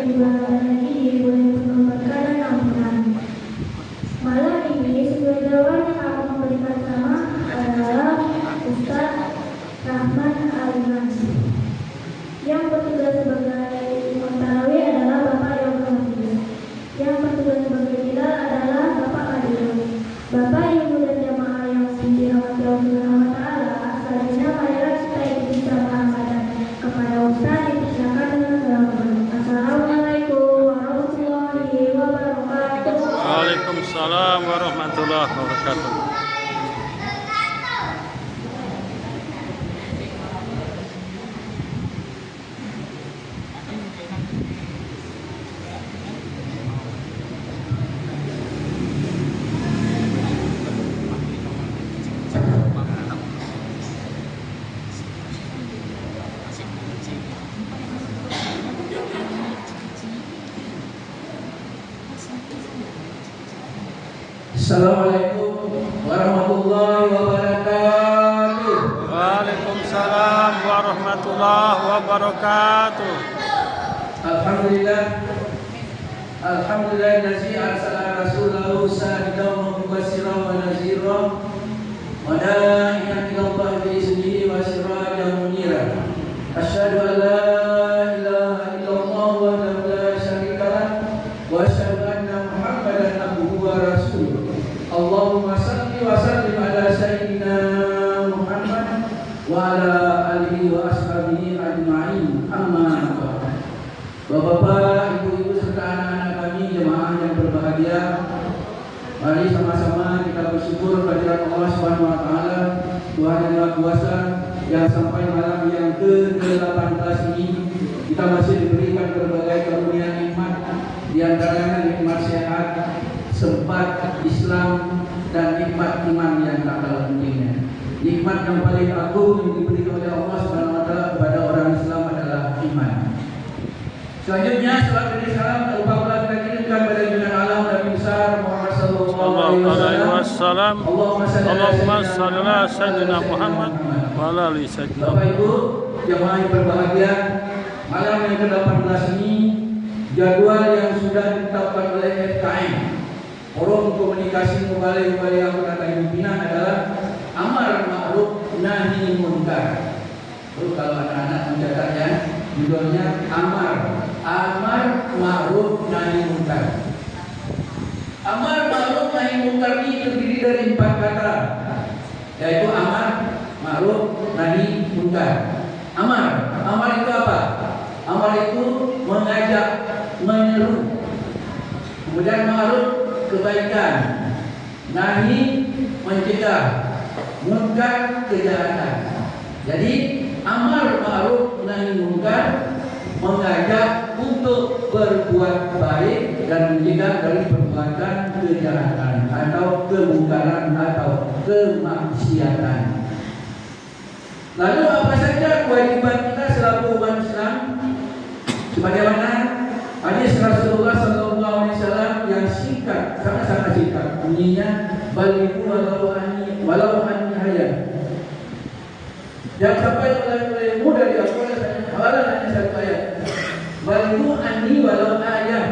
dua lagi di bulan penuh berkah dan ampunan. Malam ini sejujurnya yang akan memberikan ceramah adalah Ustaz Rahman Aliman. Yang bertugas sebagai imam tarawih adalah Bapak Yoga Hafiz. Yang bertugas sebagai bilal adalah Bapak Kadir. Bapak, Ibu dan jamaah yang dirahmati Allah Subhanahu wa taala, selanjutnya marilah kita ikuti ceramah Ramadan. Kepada Ustaz dipersilakan dengan doa. Assalamualaikum warahmatullahi wabarakatuh. Waalaikumsalam warahmatullahi wabarakatuh. Assalamualaikum warahmatullahi wabarakatuh. Waalaikumsalam warahmatullahi wabarakatuh. Alhamdulillah. Alhamdulillah allazi arsala rasulahu syahidan wa mubasyiran wa nadhiran wa da'iyan ila Allah bi iznihi wa sirajan munira. Asyhadu an la ilaha illallah wa la syarika lah wa asyhadu anna Muhammadan abduhu wa rasuluh. Allahumma salli wa sallim ala sayyidina Muhammad wa ala alihi wa ashabihi ajma'in. Amma ba'd. Bapak-bapak, ibu-ibu serta anak-anak kami jemaah yang berbahagia, mari sama-sama kita bersyukur kehadirat Allah Subhanahu wa taala, Tuhan yang Maha Kuasa, yang sampai malam yang ke-18 ini kita masih diberikan berbagai karunia nikmat, di antaranya nikmat sehat, sempat Islam, dan nikmat iman yang tak kalah pentingnya. Nikmat yang paling agung yang diberikan oleh Allah Subhanahu wa taala kepada orang Islam adalah iman. Selanjutnya salat dan salam lupa pula kita kirimkan pada junjungan alam Nabi besar Muhammad sallallahu alaihi wasallam. Allahumma shalli ala sayyidina Muhammad wa ala ali sayyidina. Bapak Ibu jemaah yang berbahagia, malam yang ke-18 ini jadwal yang sudah ditetapkan oleh FKM, Forum Komunikasi Muballigh Anggota Pimpinan, adalah amar ma'ruf nahi munkar. Kalau anak-anak mencatatnya, judulnya amar ma'ruf nahi munkar. Amar ma'ruf nahi munkar ini terdiri dari 4 kata, yaitu amar, ma'ruf, nahi, munkar. Amar itu apa? Amar itu mengajak, menyeru. Kemudian ma'ruf, kebaikan. Nahi, mencegah. Munkar, kejahatan. Jadi amar ma'ruf nahi munkar mengajak untuk berbuat baik dan mencegah dari perbuatan kejahatan atau kemungkaran atau kemaksiatan. Lalu apa saja kewajiban kita selaku umat Islam? Sebagaimana hadis Rasulullah sallallahu alaihi wasallam yang singkat, sangat-sangat singkat, bunyinya balighu walau anni hayat. Yang sampai olehmu dari aku hanya satu ayat. Balighu anni walau ayat.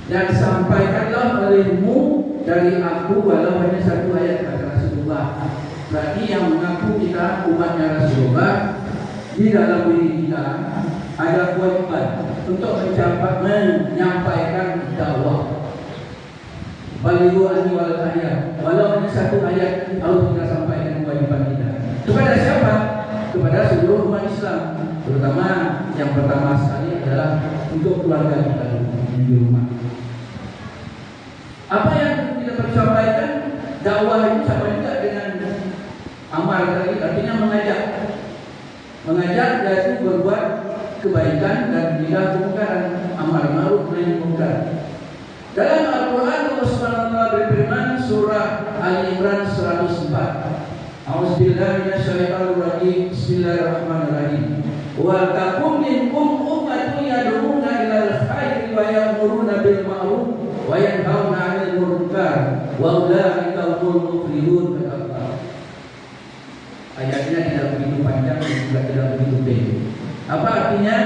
Dan sampaikanlah olehmu dari aku walau hanya satu ayat, kata Rasulullah. Berarti yang mengaku kita umatnya Rasulullah, di dalam diri kita ada kewajiban untuk menyampaikan dakwah. Balighu anni walau ayat. Walau hanya satu ayat harus kita sampaikan kewajiban kita. Kepada siapa? Kepada seluruh umat Islam, terutama yang pertama sekali adalah untuk keluarga kita di rumah. Apa yang kita perlu sampaikan? Dakwah itu sama juga dengan amar tadi, artinya mengajak yaitu berbuat kebaikan dan mencegah kemungkaran, amar ma'ruf nahi munkar. Dalam Al-Quran Allah Subhanahu wa taala berfirman, surah Ali Imran 104. A'udzubillahi minasyaitonir rajim. Bismillahirrahmanirrahim. Wa takum minkum ummatun yad'una ilal khairi wa ya'muruna bil ma'ruf wa yanhauna 'anil munkar wa ulaika humul muflihun. Ayatnya tidak begitu panjang dan juga tidak begitu pendek. Apa artinya?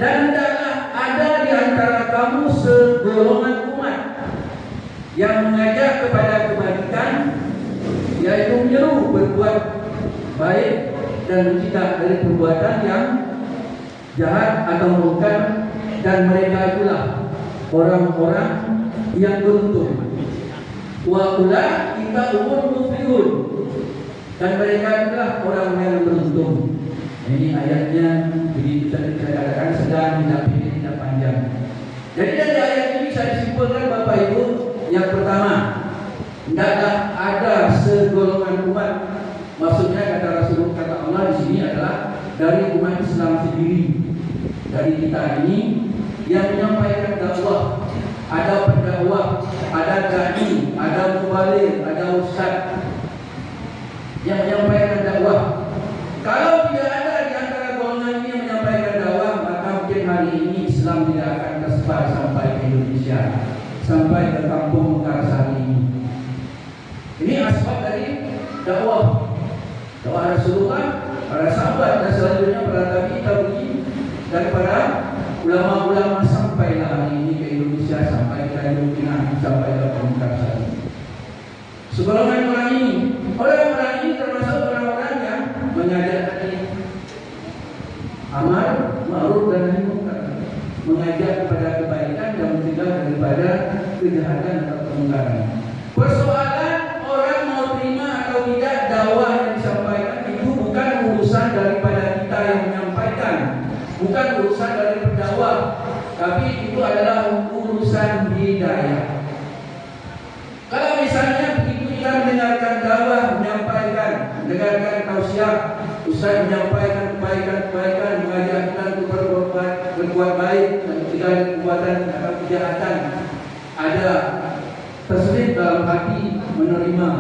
Dan hendaklah ada di kamu segolongan umat yang mengajak kepada kebaikan, yaitu menyeru berbuat baik dan mencegah dari perbuatan yang jahat atau mungkar, dan mereka itulah orang-orang yang beruntung. Wa ulaika humul muflihun, dan mereka itulah orang yang beruntung. Ini ayatnya begitu tadi saya katakan sedang, tidak pendek, tidak panjang. Jadi dari ayat ini saya simpulkan Bapak Ibu, yang pertama, tidaklah ada segolongan umat. Maksudnya kata Allah di sini adalah dari umat Islam sendiri, dari kita ini yang menyampaikan dakwah. Ada pendakwah, ada dai, ada mubaligh, ada ustaz yang menyampaikan dakwah. Kalau tidak ada di antara golongan ini yang menyampaikan dakwah, maka mungkin hari ini Islam tidak akan tersebar sampai ke Indonesia, sampai ke kampung Mekarsari hari ini. Ini asbab dari dakwah Rasulullah, para sahabat, dan selanjutnya para tabi'in dan para ulama-ulama sampailah hari ini ke Indonesia, sampai ke Tanjung Pinang, sampai ke Mekarsari. Segolongan orang ini termasuk orang-orang yang mengajak amar ma'ruf dan nahi munkar, mengajak kepada kebaikan dan mencegah daripada kejahatan atau kemungkaran. Persoalan orang mau terima atau tidak dakwah yang disampaikan itu bukan urusan daripada kita yang menyampaikan, bukan urusan dari pendakwah, tapi itu adalah urusan hidayah. Kalau misalnya begitu kita mendengarkan dakwah, mendengarkan tausiah, ustaz menyampaikan kebaikan, mengajak kita untuk berbuat baik dan mencegah perbuatan atau kejahatan, ada terselip dalam hati menerima,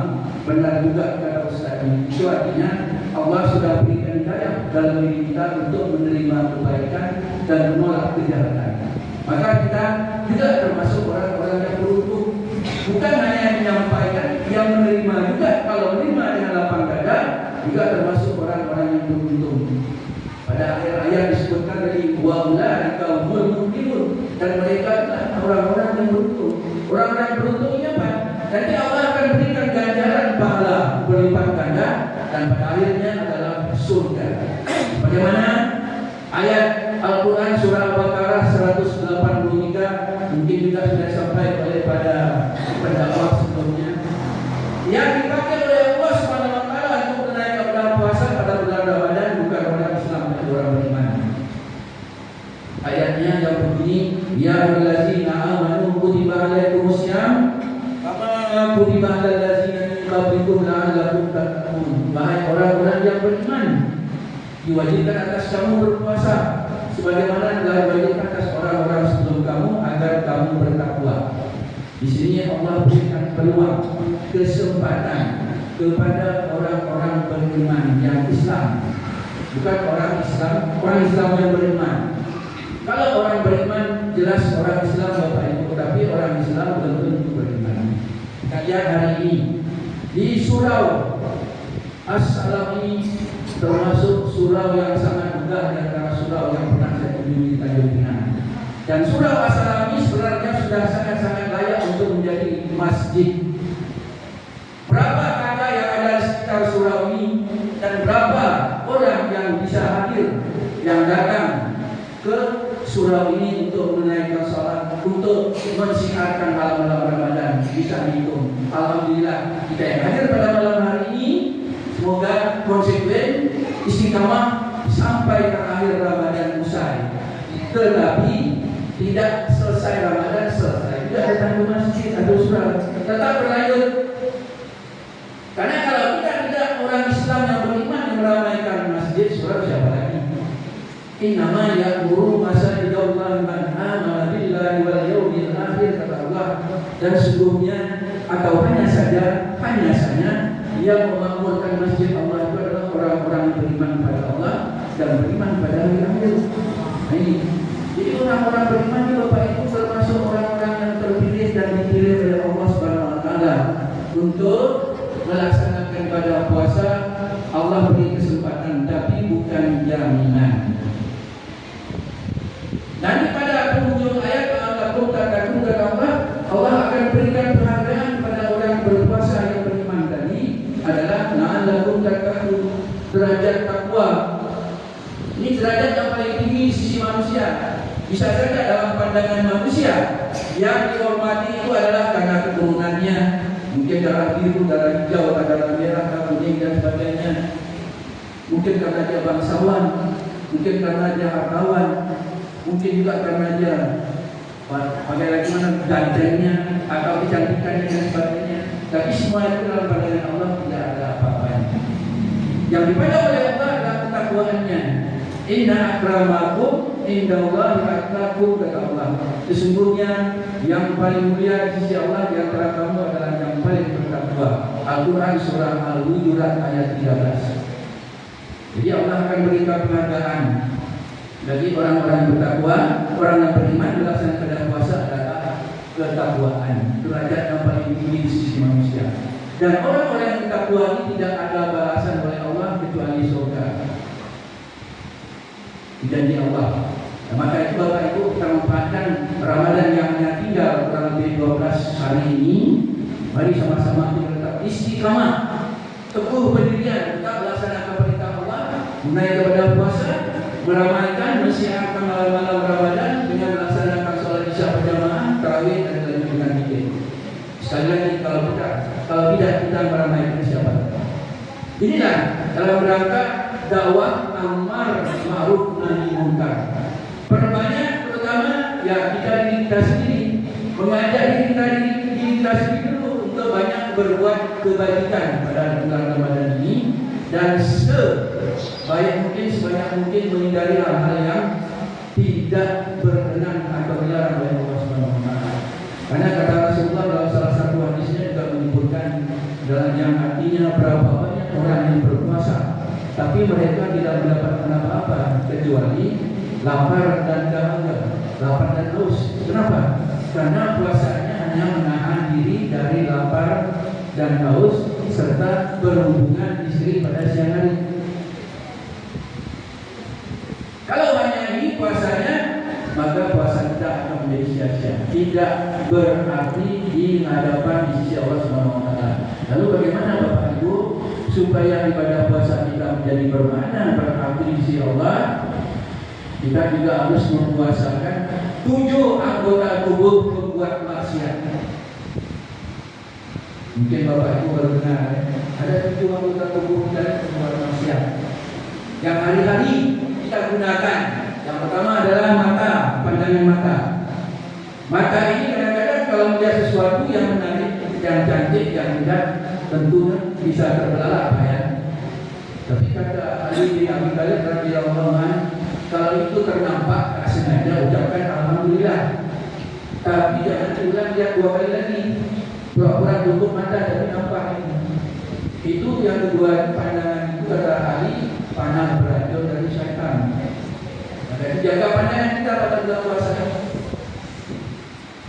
benar juga kata ustaz ini. Itu artinya Allah sudah berikan hidayah dalam diri kita untuk menerima kebaikan dan menolak kejahatan. Maka kita juga termasuk orang-orang yang beruntung. Bukan hanya menyampaikan, yang menerima juga. Kalau menerima dengan lapang dada, juga termasuk orang-orang yang beruntung. Pada akhir ayat disebutkan dari wa ulaika humul muflihun, dan mereka adalah orang-orang yang beruntung. Orang-orang yang beruntung ini apa? Nanti Allah akan berikan ganjaran pahala berlipat ganda, dan pada akhirnya adalah surga. Bagaimana? Ayat Al-Quran surah Al-Baqarah 183 mungkin juga sudah sampai oleh pada pendakwah sebelumnya, yang dipakai oleh Allah SWT untuk menaikkan bulan puasa pada bulan Ramadan bukan orang Islam, tapi orang beriman. Ayatnya yang begini, ya ayyuhallazina amanu kutiba alaikumusiyam kama kutiba alal ladzina min qablikum la'allakum tattaqun. Wahai orang-orang yang beriman, diwajibkan atas kamu berpuasa sebagaimana telah diwajibkan atas orang-orang sebelum kamu agar kamu bertakwa. Di sini Allah berikan peluang, kesempatan kepada orang-orang beriman yang Islam, bukan orang Islam yang beriman. Kalau orang beriman jelas orang Islam Bapak Ibu, tapi orang Islam belum tentu beriman. Kajian hari ini di surau As-Salam ini termasuk surau yang sangat megah di antara surau yang pernah saya kunjungi di Tanjung Pinang. Dan surau As-Salam ini sebenarnya sudah sangat-sangat layak untuk menjadi masjid. Berapa kakak yang ada di sekitar surau ini, dan berapa orang yang bisa hadir, yang datang ke surau ini untuk menaikkan salat, untuk mensiarkan malam-malam Ramadan, bisa dihitung. Alhamdulillah kita yang hadir pada malam hari ini, semoga konsekuen istiqamah sampai ke akhir Ramadan usai. Tetapi tidak selesai Ramadan selesai, tidak datang ke masjid atau surau, tetap berlanjut. Karena kalau kita tidak orang Islam yang beriman yang meramaikan masjid, surau siapa lagi? Innama ya'muru masajidallahi man amana billahi wal yawmil akhir, kata Allah. Dan sesungguhnya atau hanya saja yang memakmurkan masjid Allah itu adalah orang-orang yang beriman pada Allah dan beriman pada hari akhir. Nah ini, jadi orang-orang beriman ini Bapak Ibu termasuk orang-orang yang terpilih dan dipilih oleh Allah Subhanahu Wa Taala untuk melaksanakan ibadah puasa. Allah beri kesempatan, tapi bukan jaminan. Nanti pada penghujung ayat Allah akan berikan penghargaan pada orang berpuasa yang beriman tadi adalah la'allakum tattaqun, derajat takwa. Ini derajat yang paling tinggi di sisi manusia. Bisa saja dalam pandangan manusia yang dihormati itu adalah karena keturunannya, mungkin darah biru, darah hijau, darah merah, darah kuning dan sebagainya. Mungkin karena dia bangsawan, mungkin karena dia hartawan, mungkin juga karena dia pakai lagi mana gantengnya atau kecantikannya dan sebagainya. Tapi semua itu dalam pandangan Allah tidak ada apa-apanya. Yang dipandang oleh Allah adalah ketakwaannya. Inna akramakum indallahi atqakum, kata Allah. Sesungguhnya yang paling mulia di sisi Allah di antara kamu adalah yang paling bertakwa. Al-Quran surah Al-Hujurat ayat 13. Jadi Allah akan berikan penghargaan bagi orang-orang bertakwa, orang yang beriman melaksanakan puasa adalah ketakwaan, derajat yang paling tinggi di sisi manusia. Dan orang-orang yang bertakwa ini tidak ada balasan oleh Allah kecuali surga. Janji Allah. Nah, maka itu Bapak Ibu, kita memanfaatkan Ramadan yang hanya tinggal kurang lebih 12 hari ini. Mari sama-sama kita tetap istiqamah, teguh pendirian, tetap melaksanakan perintah Allah, menaik kepada puasa, meramaikan, menyiapkan malam-malam Ramadan dengan melaksanakan sholat isya berjamaah, tarawih dan dilanjut dengan zikir. Sekali lagi, kalau tidak kita meramaikan siapa? Inilah dalam rangka dakwah amar ma'ruf nahi munkar. Perbanyak pertama ya diri kita sendiri, mengajak diri kita sendiri dulu untuk banyak berbuat kebajikan pada bulan Ramadan ini, dan sebanyak mungkin menghindari hal-hal yang tidak berkenan atau dilarang oleh Allah Subhanahu wa taala. Karena kata Rasulullah dalam salah satu hadisnya juga menyebutkan dalam yang artinya berapa banyak orang yang berpuasa tapi mereka tidak mendapatkan apa-apa kecuali lapar dan dahaga, lapar dan haus. Kenapa? Karena puasanya hanya menahan diri dari lapar dan haus serta berhubungan istri pada siang hari. Kalau hanya ini puasanya, maka puasa kita akan menjadi sia-sia, tidak berarti di hadapan sisi Allah Subhanahu wa taala. Lalu bagaimana Bapak Ibu supaya ibadah puasa kita menjadi bermakna, berarti di sisi Allah? Kita juga harus mempuasakan 7 anggota tubuh pembuat maksiat. Mungkin Bapak Ibu baru dengar ada 7 anggota tubuh dari pembuat maksiat yang hari-hari kita gunakan. Yang pertama adalah mata, pandangan mata. Mata ini kadang-kadang kalau melihat sesuatu yang menarik, yang cantik, yang indah, tentunya bisa terbelalak ya. Tapi kata Ali bin Abi Thalib radhiyallahu anhu, kalau itu ternampak tak sengaja ucapkan alhamdulillah. Tapi jangan ulang lihat 2 kali lagi. Pura-pura tutup mata tapi nampak ini. Itu yang kedua, pandangan itu kata Ali, panah beracun dari syaitan. Maka jaga pandangan kita pada bulan puasa.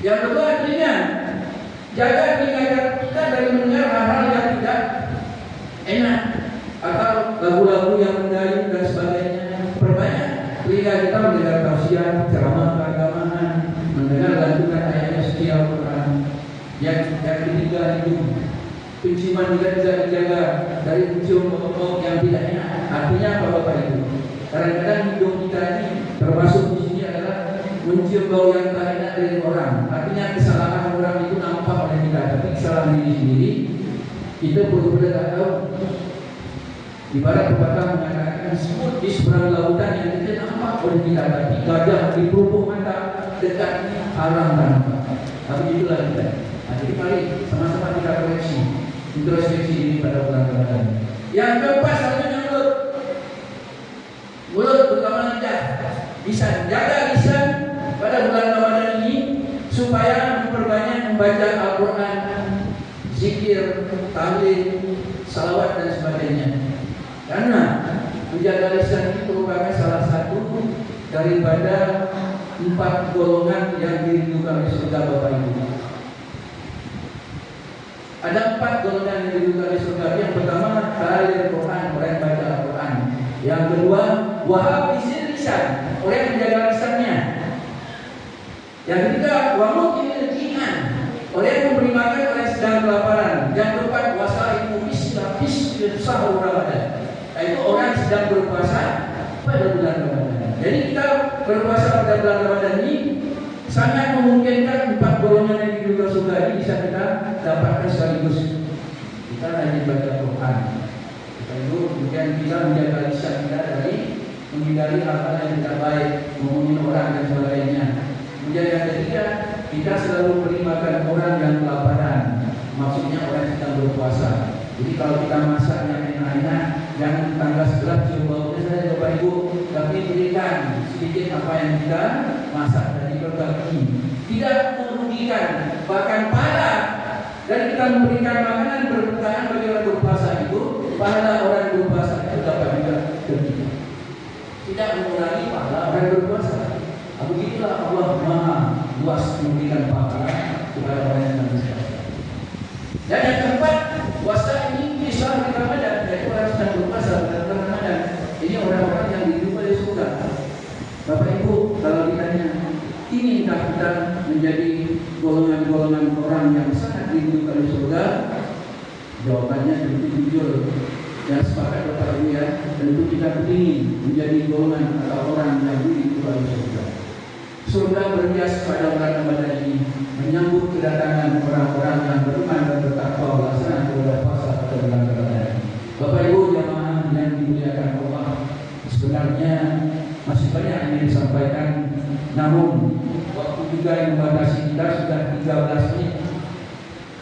Yang kedua, telinga. Jaga telinga kita dari mendengar hal-hal yang tidak enak atau lagu-lagu yang mendayu dan sebagainya. Perbanyak telinga kita mendengar tausiah, ceramah keagamaan, mendengar lantunan ayat suci Al-Quran. Yang ketiga itu penciuman juga bisa dijaga dari mencium bau yang tidak enak. Artinya apa Bapak Ibu? Kadang-kadang hidup kita ini termasuk di sini adalah mencium bau yang tak enak dari orang. Artinya kesalahan orang itu nampak oleh kita, tapi kesalahan diri sendiri kita perlu-perlu tak tahu. Ibarat pepatah mengatakan semut di seberang lautan yang kita nampak oleh kita, tapi gajah di pelupuk mata dekat ini haram tak nampak. Tapi itulah kita. Nah, jadi mari sama-sama kita koreksi, introspeksi ini pada bulan Ramadan. Yang keempat, satunya mulut. Mulut terutama lidah. Lisan, jaga lisan pada bulan Ramadan ini supaya memperbanyak membaca Al-Quran, zikir, tahlil, salawat dan sebagainya. Karena menjaga lisan itu merupakan salah satu daripada 4 golongan yang dirindukan oleh surga Bapak Ibu. Ada 4 golongan yang dirindukan oleh surga. Yang pertama, talil Quran, orang yang baca Al-Quran. Yang kedua, wahafizil lisan, orang yang menjaga lisannya. Yang ketiga, wamukil jinan, Oleh yang memberi makan, oleh yang sedang kelaparan. Yang keempat, puasa itu sahur Ramadan. Itu orang sedang berpuasa pada bulan Ramadan. Jadi kita berpuasa pada bulan Ramadan ini sangat memungkinkan 4 golongan yang di surga ini bisa kita dapatkan sekaligus. Kita rajin baca Quran. Lalu kemudian kita menjaga lisan kita dari menghindari hal-hal yang tidak baik, ngomongin orang dan sebagainya. Kemudian yang ketiga, kita selalu beri makan orang yang kelaparan. Maksudnya orang yang sedang berpuasa. Jadi kalau kita masak yang enak-enak, jangan tangga sebelah coba saja Bapak Ibu, tapi berikan sedikit apa yang kita masak dari berbagi. Tidak merugikan, bahkan pahala. Dan kita memberikan makanan berbukaan bagi orang berpuasa itu, pahala orang berpuasa itu dapat juga berlipat. Tidak mengurangi pahala orang berpuasa. Begitulah Allah Maha luas memberikan pahala kepada orang yang berpuasa. Dan yang keempat, puasa ini bisa di Ramadan, yaitu orang sedang berpuasa pada Ramadan. Ini orang-orang yang dihidup oleh surga. Bapak Ibu, kalau ditanya, inginkah kita menjadi golongan-golongan orang yang sangat dihidup oleh surga? Jawabannya tentu jujur. Yang sepakat Bapak Ibu ya, tentu kita ingin menjadi golongan atau orang yang dihidup oleh surga. Surga berhias pada bulan Ramadan ini menyambut kedatangan orang-orang yang beriman dan bertakwa melaksanakan ibadah puasa pada bulan Ramadan. Bapak Ibu jamaah yang dimuliakan Allah, sebenarnya masih banyak yang disampaikan, namun waktu juga yang membatasi kita sudah 13 menit.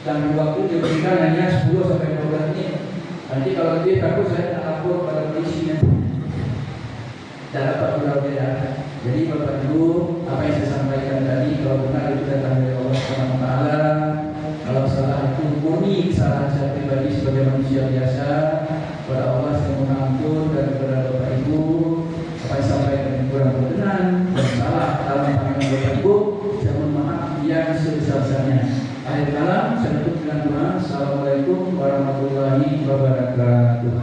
Dan waktu diberikan hanya 10 sampai 12 menit. Nanti kalau lebih takut saya tak lapor pada polisi ya. Tak dapat berbeda. Jadi Bapak Ibu, apa yang saya sampaikan tadi kalau benar itu datang dari Allah Subhanahu wa taala, kalau salah itu murni kesalahan saya pribadi sebagai manusia biasa, kepada Allah saya mohon ampun, dan kepada Bapak Ibu apa yang sampaikan yang kurang berkenan dan salah dalam pandangan Bapak Ibu, saya mohon maaf yang sebesar-besarnya. Akhir kalam saya tutup dengan doa. Assalamualaikum warahmatullahi wabarakatuh.